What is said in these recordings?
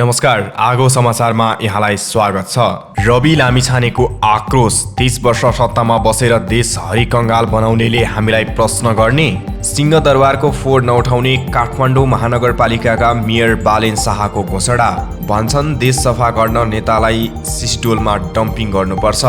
नमस्कार, आगो समाचारमा यहाँलाई स्वागत छ। रवि लामिछानेको आक्रोश, 30 वर्ष सत्तामा बसेर देश हरिकङ्गाल बनाउनेले हामीलाई प्रश्न गर्ने, सिंहदरबारको फोहोर नउठाउने काठमाडौँ महानगरपालिकाका मेयर बालेन शाहको घोषणा, भन्छन् देश सफा गर्न नेतालाई सिस्डोलमा डम्पिङ गर्नुपर्छ।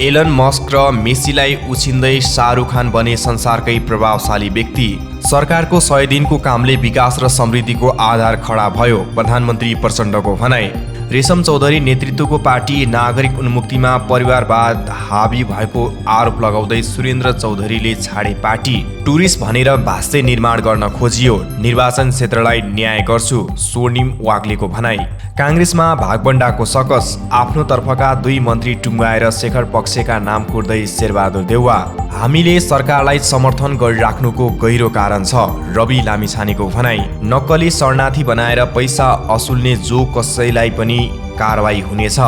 एलन मस्क र मेसीलाई उछिन्दै शाहरुख खान बने संसारकै प्रभावशाली व्यक्ति। सरकारको 100 दिनको कामले विकास र समृद्धिको आधार खडा भयो, प्रधानमन्त्री प्रचण्डको भनाई। रेशम चौधरी नेतृत्वको पार्टी नागरिक उन्मुक्तिमा परिवारवाद हावी भएको आरोप लगाउँदै सुरेन्द्र चौधरीले छाडे पार्टी। टुरिस्ट भनेर भाष्य निर्माण गर्न खोजियो, निर्वाचन क्षेत्रलाई न्याय गर्छु, स्वर्णिम वाग्लेको भनाई। काङ्ग्रेसमा भागबण्डाको सकस, आफ्नो तर्फका 2 मन्त्री टुङ्गाएर शेखर पक्षका नाम कोर्दै शेरबहादुर देउवा। हामीले सरकारलाई समर्थन गरिराख्नुको गहिरो कारण छ, रवि लामिछानेको भनाई। नक्कली शरणार्थी बनाएर पैसा असुल्ने जो कसैलाई पनि कारवाही हुनेछ,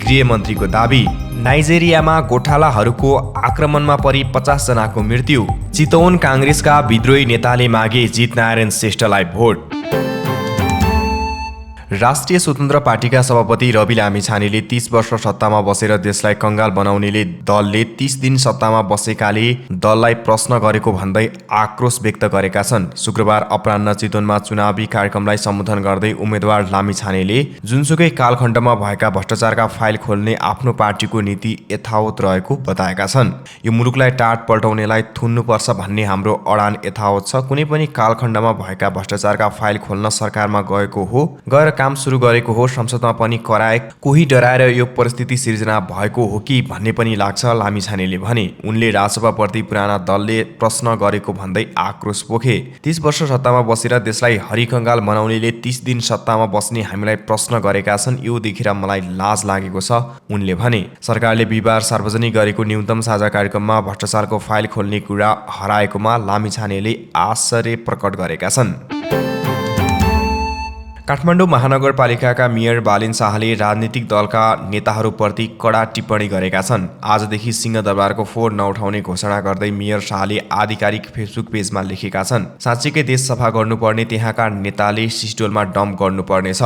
गृहमन्त्रीको दाबी। नाइजेरियामा गोठालाहरूको आक्रमणमा परि 50 जनाको मृत्यु। चितवन काङ्ग्रेसका विद्रोही नेताले मागे जितनारायण श्रेष्ठलाई भोट। राष्ट्रिय स्वतन्त्र पार्टीका सभापति रवि लामिछानेले 30 वर्ष सत्तामा बसेर देशलाई कङ्गाल बनाउनेले दलले 30 दिन सत्तामा बसेकाले दललाई प्रश्न गरेको भन्दै आक्रोश व्यक्त गरेका छन्। शुक्रबार अपराह्न चितवनमा चुनावी कार्यक्रमलाई सम्बोधन गर्दै उम्मेद्वार लामिछानेले जुनसुकै कालखण्डमा भएका भ्रष्टाचारका फाइल खोल्ने आफ्नो पार्टीको नीति यथावत रहेको बताएका छन्। यो मुलुकलाई टाट पल्टाउनेलाई थुन्नुपर्छ भन्ने हाम्रो अडान यथावत छ। कुनै पनि कालखण्डमा भएका भ्रष्टाचारका फाइल खोल्न सरकारमा गएको हो, गएर काम सुरु गरेको हो, संसदमा पनि कराए, कोही डराएर यो परिस्थिति सिर्जना भएको हो कि भन्ने पनि लाग्छ, लामिछानेले भने। उनले राजसभाप्रति पुराना दलले प्रश्न गरेको भन्दै आक्रोश पोखे। 30 वर्ष सत्तामा बसेर देशलाई हरिकङ्गाल बनाउनेले 30 दिन सत्तामा बस्ने हामीलाई प्रश्न गरेका छन्, यो देखेर मलाई लाज लागेको छ, उनले भने। सरकारले बिहिबार सार्वजनिक गरेको न्यूनतम साझा कार्यक्रममा भ्रष्टाचारको फाइल खोल्ने कुरा हराएकोमा लामिछानेले आश्चर्य प्रकट गरेका छन्। काठमाडौँ महानगरपालिकाका मेयर बालेन शाहले राजनीतिक दलका नेताहरूप्रति कडा टिप्पणी गरेका छन्। आजदेखि सिंहदरबारको फोहोर नउठाउने घोषणा गर्दै मेयर शाहले आधिकारिक फेसबुक पेजमा लेखेका छन्, साँच्चीकै देश सफा गर्नुपर्ने त्यहाँका नेताले सिस्डोलमा डम्प गर्नुपर्नेछ।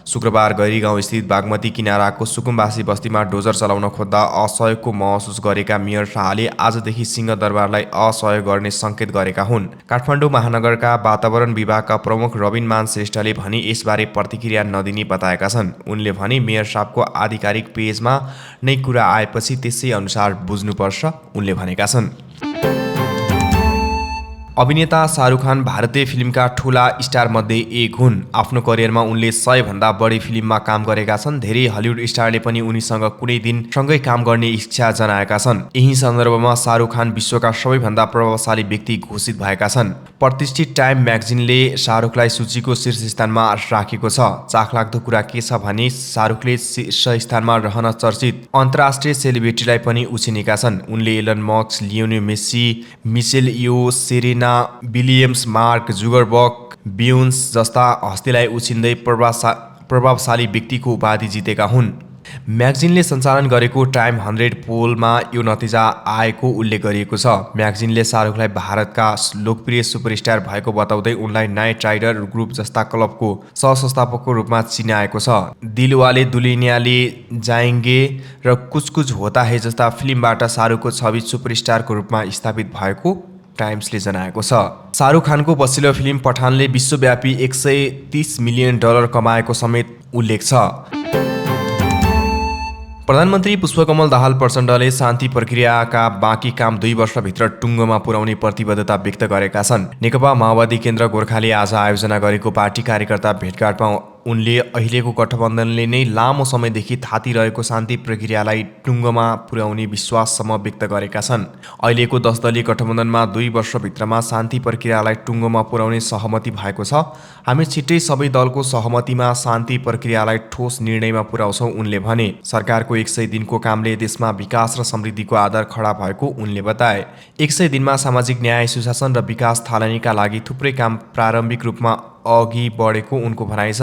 शुक्रबार गैरीगाउँ स्थित बागमती किनाराको सुकुम्बासी बस्तीमा डोजर चलाउन खोज्दा असहयोगको महसुस गरेका मेयर शाहले आजदेखि सिंहदरबारलाई असहयोग गर्ने सङ्केत गरेका हुन्। काठमाडौँ महानगरका वातावरण विभागका प्रमुख रविन मान श्रेष्ठले भने बारे प्रतिक्रिया नदिने बताएका छन्। उनले भने मेयर साहबको आधिकारिक पेजमा नै कुरा आएपछि त्यसै अनुसार बुझ्नुपर्छ, उनले भनेका छन्। अभिनेता शाहरुख खान भारतीय फिल्मका ठूला स्टारमध्ये एक हुन्। आफ्नो करियरमा उनले 100 भन्दा बढी फिल्ममा काम गरेका छन्। धेरै हलिउड स्टारले पनि उनीसँग कुनै दिन सँगै काम गर्ने इच्छा जनाएका छन्। यही सन्दर्भमा शाहरुख खान विश्वका सबैभन्दा प्रभावशाली व्यक्ति घोषित भएका छन्। प्रतिष्ठित टाइम म्यागजिनले शाहरुखलाई सूचीको शीर्ष स्थानमा राखेको छ। चाखलाग्दो कुरा के छ भने शाहरुखले शीर्ष स्थानमा रहन चर्चित अन्तर्राष्ट्रिय सेलिब्रिटीलाई पनि उछिनेका छन्। उनले Elon Musk, Lionel Messi, Michelle Yeoh, Serena Williams, Mark Zuckerberg, Beyonce जस्ता हस्तीलाई उछिन्दै प्रभावशाली व्यक्तिको उपाधि जितेका हुन्। म्यागजिनले सञ्चालन गरेको टाइम 100 पोलमा यो नतिजा आएको उल्लेख गरिएको छ। म्यागजिनले शाहरुखलाई भारतका लोकप्रिय सुपरस्टार भएको बताउँदै उनलाई नाइट राइडर ग्रुप जस्ता क्लबको सहसंस्थापकको रूपमा चिनाएको छ। दिलवाले दुल्हनिया ले जाएंगे र कुछ कुछ होता है जस्ता फिल्मबाट शाहरुखको छवि सुपरस्टारको रूपमा स्थापित भएको टाइम्सले जनाएको छ। शाहरुख खानको पछिल्लो फिल्म पठानले विश्वव्यापी $130 मिलियन कमाएको समेत उल्लेख छ। प्रधानमन्त्री पुष्पकमल दाहाल प्रचण्डले शान्ति प्रक्रियाका बाँकी काम 2 वर्षभित्र टुङ्गोमा पुर्याउने प्रतिबद्धता व्यक्त गरेका छन्। नेकपा माओवादी केन्द्र गोर्खाले आज आयोजना गरेको पार्टी कार्यकर्ता भेटघाटमा उनले अहिलेको गठबन्धनले नै लामो समयदेखि थातिरहेको शान्ति प्रक्रियालाई टुङ्गोमा पुर्याउने विश्वाससम्म व्यक्त गरेका छन्। अहिलेको 10 दलीय गठबन्धनमा 2 वर्षभित्रमा शान्ति प्रक्रियालाई टुङ्गोमा पुर्याउने सहमति भएको छ। हामी छिट्टै सबै दलको सहमतिमा शान्ति प्रक्रियालाई ठोस निर्णयमा पुर्याउँछौँ, उनले भने। सरकारको 100 दिनको कामले देशमा विकास र समृद्धिको आधार खडा भएको उनले बताए। 100 दिनमा सामाजिक न्याय, सुशासन र विकास थालनीका लागि थुप्रै काम प्रारम्भिक रूपमा अघि बढेको उनको भनाइ छ।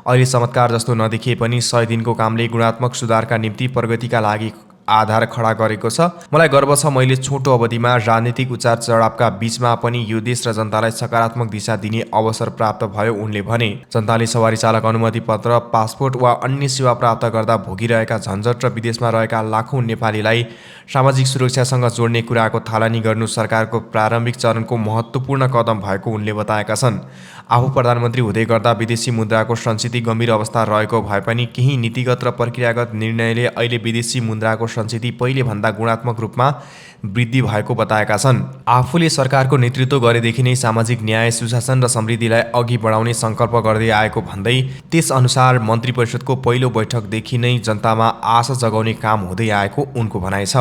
अहिले चमत्कार जस्तो नदेखिए पनि 100 दिनको कामले गुणात्मक सुधारका निम्ति प्रगतिका लागि आधार खडा गरेको छ। मलाई गर्व छ मैले छोटो अवधिमा राजनीतिक उतार चढावका बीचमा पनि यो देश र जनतालाई सकारात्मक दिशा दिने अवसर प्राप्त भयो। उनले भने जनताले सवारी चालक अनुमति पत्र, पासपोर्ट वा अन्य सेवा प्राप्त गर्दा भोगिरहेका झन्झट र विदेशमा रहेका लाखौं नेपालीलाई सामाजिक सुरक्षासँग जोड्ने कुराको थालनी गर्नु सरकारको प्रारम्भिक चरणको महत्त्वपूर्ण कदम भएको उनले बताएका छन्। आफू प्रधानमन्त्री हुँदै गर्दा विदेशी मुद्राको संचिति गम्भीर अवस्था रहेको भए पनि केही नीतिगत र प्रक्रियागत निर्णयले अहिले विदेशी मुद्राको संचिति पहिलेभन्दा गुणात्मक रूपमा वृद्धि भएको बताएका छन्। आफूले सरकारको नेतृत्व गरेदेखि नै सामाजिक न्याय, सुशासन र समृद्धिलाई अघि बढाउने सङ्कल्प गर्दै आएको भन्दै त्यसअनुसार मन्त्री परिषदको पहिलो बैठकदेखि नै जनतामा आशा जगाउने काम हुँदै आएको उनको भनाइ छ।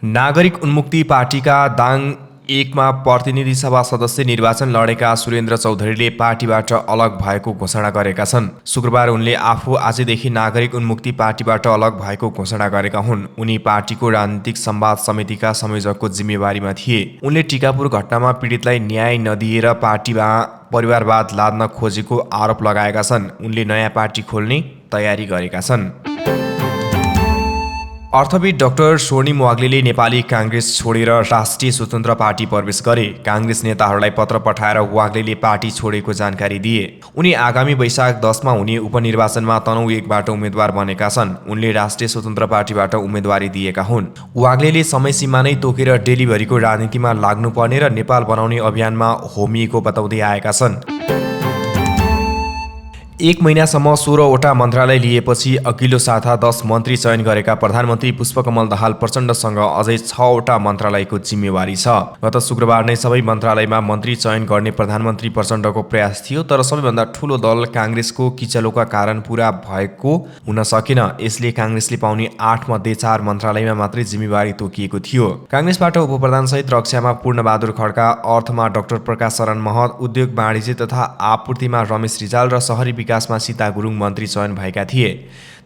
नागरिक उन्मुक्ति पार्टीका दाङ 1 मा प्रतिनिधि सभा सदस्य निर्वाचन लडेका सुरेन्द्र चौधरीले पार्टीबाट अलग भएको घोषणा गरेका छन्। शुक्रबार उनले आफू आजदेखि नागरिक उन्मुक्ति पार्टीबाट अलग भएको घोषणा गरेका हुन्। उनी पार्टीको राजनीतिक संवाद समितिका संयोजकको जिम्मेवारीमा थिए। उनले टिकापुर घटनामा पीडितलाई न्याय नदिएर पार्टीमा परिवारवाद लाद्न खोजेको आरोप लगाएका छन्। उनले नयाँ पार्टी खोल्ने तयारी गरेका छन्। अर्थविद डाक्टर स्वर्णिम वाग्लेले नेपाली काङ्ग्रेस छोडेर राष्ट्रिय स्वतन्त्र पार्टी प्रवेश गरे। काङ्ग्रेस नेताहरूलाई पत्र पठाएर वाग्लेले पार्टी छोडेको जानकारी दिए। उनी आगामी वैशाख 10 मा हुने उपनिर्वाचनमा तनहुँ 1 बाट उम्मेद्वार बनेका छन्। उनले राष्ट्रिय स्वतन्त्र पार्टीबाट उम्मेदवारी दिएका हुन्। वाग्लेले समयसीमा नै तोकेर डेलिभरीको राजनीतिमा लाग्नुपर्ने र नेपाल बनाउने अभियानमा होमिएको बताउँदै आएका छन्। 1 महिनासम्म 16वटा मन्त्रालय लिएपछि अघिल्लो साता 10 मन्त्री चयन गरेका प्रधानमन्त्री पुष्पकमल दाहाल प्रचण्डसँग अझै 6वटा मन्त्रालयको जिम्मेवारी छ। गत शुक्रबार नै सबै मन्त्रालयमा मन्त्री चयन गर्ने प्रधानमन्त्री प्रचण्डको प्रयास थियो, तर सबैभन्दा ठूलो दल काङ्ग्रेसको किचलोका कारण पूरा भएको हुन सकेन। यसले काङ्ग्रेसले पाउने 8 मध्ये 4 मन्त्रालयमा मात्रै जिम्मेवारी तोकिएको थियो। काङ्ग्रेसबाट उपप्रधानसहित रक्षामा पूर्णबहादुर खड्का, अर्थमा डाक्टर प्रकाश शरण महत, उद्योग वाणिज्य तथा आपूर्तिमा रमेश रिजाल र शहरी विकासमा सीता गुरुङ मन्त्री चयन भएका थिए।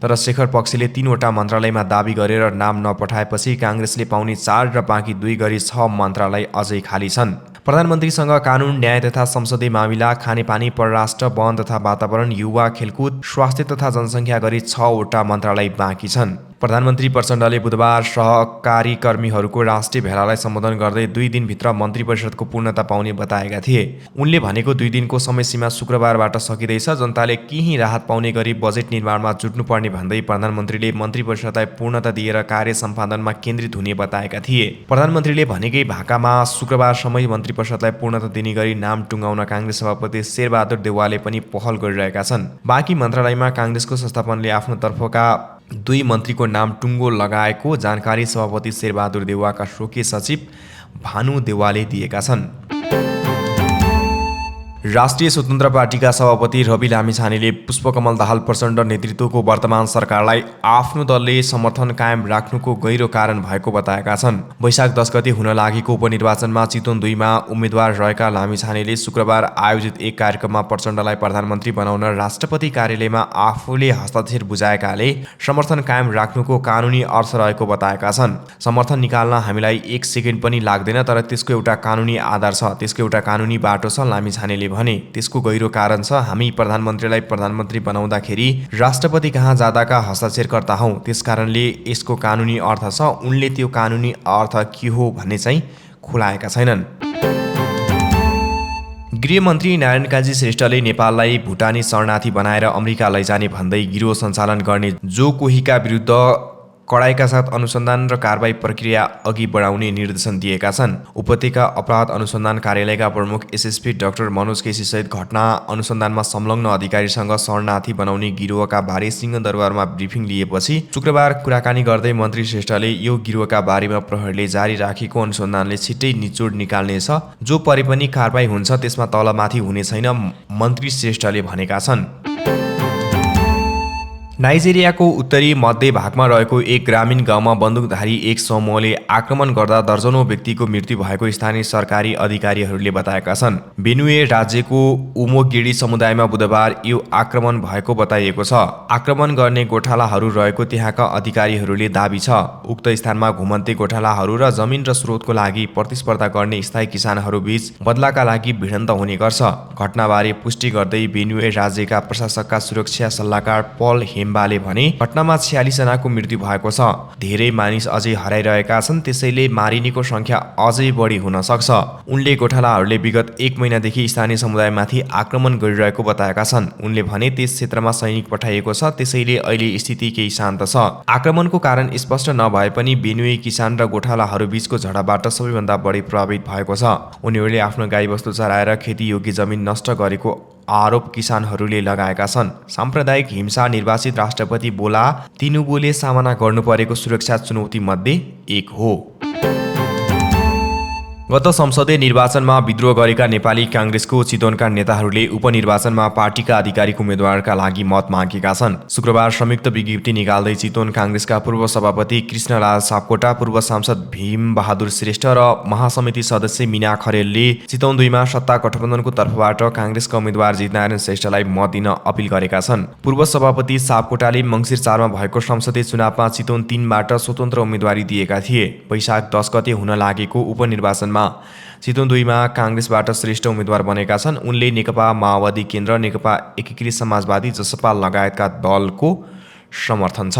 तर शेखर पक्षले 3वटा मन्त्रालयमा दाबी गरेर नाम नपठाएपछि काङ्ग्रेसले पाउने 4 र बाँकी 2 गरी 6 मन्त्रालय अझै खाली छन्। प्रधानमन्त्रीसँग कानुन, न्याय तथा संसदीय मामिला, खानेपानी, परराष्ट्र, वन तथा वातावरण, युवा, खेलकुद, स्वास्थ्य तथा जनसङ्ख्या गरी 6वटा मन्त्रालय बाँकी छन्। प्रधानमन्त्री प्रचण्डले बुधबार सहकारी कर्मीहरूको राष्ट्रिय भेलालाई सम्बोधन गर्दै 2 दिनभित्र मन्त्री परिषदको पूर्णता पाउने बताएका थिए। उनले भनेको 2 दिनको समयसीमा शुक्रबारबाट सकिँदैछ। जनताले केही राहत पाउने गरी बजेट निर्माणमा जुट्नुपर्ने भन्दै प्रधानमन्त्रीले मन्त्री परिषदलाई पूर्णता दिएर कार्य सम्पादनमा केन्द्रित हुने बताएका थिए। प्रधानमन्त्रीले भनेकै भाकामा शुक्रबारसम्मै मन्त्री परिषदलाई पूर्णता दिने गरी नाम टुङ्गाउन काङ्ग्रेस सभापति शेरबहादुर देउवाले पनि पहल गरिरहेका छन्। बाँकी मन्त्रालयमा काङ्ग्रेसको संस्थापनले आफ्नो तर्फका 2 मन्त्रीको नाम टुङ्गो लगाएको जानकारी सभापति शेरबहादुर देउवाका स्वकीय सचिव भानु देउवाले दिएका छन्। राष्ट्रिय स्वतन्त्र पार्टीका सभापति रवि लामिछानेले पुष्पकमल दाहाल प्रचण्ड नेतृत्वको वर्तमान सरकारलाई आफ्नो दलले समर्थन कायम राख्नुको गहिरो कारण भएको बताएका छन्। वैशाख 10 गते हुन लागेको उपनिर्वाचनमा चितवन 2 मा उम्मेद्वार रहेका लामिछानेले शुक्रबार आयोजित एक कार्यक्रममा प्रचण्डलाई प्रधानमन्त्री बनाउन राष्ट्रपति कार्यालयमा आफूले हस्ताक्षर बुझाएकाले समर्थन कायम राख्नुको कानुनी अर्थ रहेको बताएका छन्। समर्थन निकाल्न हामीलाई 1 सेकेन्ड पनि लाग्दैन, तर त्यसको एउटा कानुनी आधार छ, त्यसको एउटा कानुनी बाटो छ, लामिछानेले भने। त्यसको गहिरो कारण छ, हामी प्रधानमन्त्रीलाई प्रधानमन्त्री बनाउँदाखेरि राष्ट्रपति कहाँ जाँदाका हस्ताक्षरकर्ता हौं, त्यसकारणले यसको कानुनी अर्थ छ। उनले त्यो कानुनी अर्थ के हो भन्ने चाहिँ खुलाएका छैनन्। गृहमन्त्री नारायण काजी श्रेष्ठले नेपाललाई भुटानी शरणार्थी बनाएर अमेरिका लैजाने भन्दै गिरोह सञ्चालन गर्ने जो कोहीका विरुद्ध कडाइका साथ अनुसन्धान र कारबाही प्रक्रिया अघि बढाउने निर्देशन दिएका छन्। उपत्यका अपराध अनुसन्धान कार्यालयका प्रमुख एसएसपी डाक्टर मनोज केसी सहित घटना अनुसन्धानमा संलग्न अधिकारीसँग शरणार्थी बनाउने गिरोहका बारे सिंहदरबारमा ब्रिफिङ लिएपछि शुक्रबार कुराकानी गर्दै मन्त्री श्रेष्ठले यो गिरोहका बारेमा प्रहरीले जारी राखेको अनुसन्धानले छिट्टै निचोड निकाल्नेछ, जो परे पनि कारबाही हुन्छ त्यसमा तलमाथि हुने छैन, मन्त्री श्रेष्ठले भनेका छन्। नाइजेरियाको उत्तरी मध्य भागमा रहेको एक ग्रामीण गाउँमा बन्दुकधारी एक समूहले आक्रमण गर्दा दर्जनौं व्यक्तिको मृत्यु भएको स्थानीय सरकारी अधिकारीहरूले बताएका छन्। बेनुए राज्यको उमोगेडी समुदायमा बुधबार यो आक्रमण भएको बताइएको छ। आक्रमण गर्ने गोठालाहरू रहेको त्यहाँका अधिकारीहरूले दाबी छ। उक्त स्थानमा घुमन्ते गोठालाहरू र जमिन र स्रोतको लागि प्रतिस्पर्धा गर्ने स्थायी किसानहरू बीच बदलाका लागि भिडन्त हुने गर्छ। घटनाबारे पुष्टि गर्दै बेनुए राज्यका प्रशासकका सुरक्षा सल्लाहकार पल लिम्बाले भने घटनामा 46 जनाको मृत्यु भएको छ। धेरै मानिस अझै हराइरहेका छन्, त्यसैले मारिनेको संख्या अझै बढी हुन सक्छ। उनले गोठालाहरूले विगत 1 महिनादेखि स्थानीय समुदायमाथि आक्रमण गरिरहेको बताएका छन्। उनले भने त्यस क्षेत्रमा सैनिक पठाइएको छ, त्यसैले अहिले स्थिति केही शान्त छ। आक्रमणको कारण स्पष्ट नभए पनि बेनुई किसान र गोठालाहरू बीचको झडपबाट सबैभन्दा बढी प्रभावित भएको छ। उनीहरूले आफ्नो गाईबस्तु चराएर खेतीयोग्य जमिन नष्ट गरेको आरोप किसानहरूले लगाएका छन्। साम्प्रदायिक हिंसा निर्वाचित राष्ट्रपति बोला तिनुबुले सामना गर्नु परेको सुरक्षा चुनौती मध्ये एक हो। गत संसदीय निर्वाचनमा विद्रोह गरेका नेपाली कांग्रेसको चितवनका नेताहरूले उपनिर्वाचनमा पार्टीका आधिकारिक उम्मेद्वारका लागि मत मागेका छन्। शुक्रबार संयुक्त विज्ञप्ति निकाल्दै चितवन कांग्रेसका पूर्व सभापति कृष्णलाल सापकोटा, पूर्व सांसद भीम बहादुर श्रेष्ठ र महासमिति सदस्य मीना खरेलले चितवन 2 मा सत्ता गठबन्धनको तर्फबाट कांग्रेसका उम्मेद्वार जितनारायण श्रेष्ठलाई मत दिन अपील गरेका छन्। पूर्व सभापति सापकोटाले मङ्सिर 4 मा भएको संसदीय चुनावमा चितवन 3 बाट स्वतन्त्र उम्मेदवारी दिएका थिए। वैशाख 10 गते हुन लागेको उपनिर्वाचनमा चितवन 2 मा कांग्रेसबाट श्रेष्ठ उम्मेद्वार बनेका छन्। उनले नेकपा माओवादी केन्द्र, नेकपा एकीकृत समाजवादी, जसपा लगायतका दलको समर्थन छ।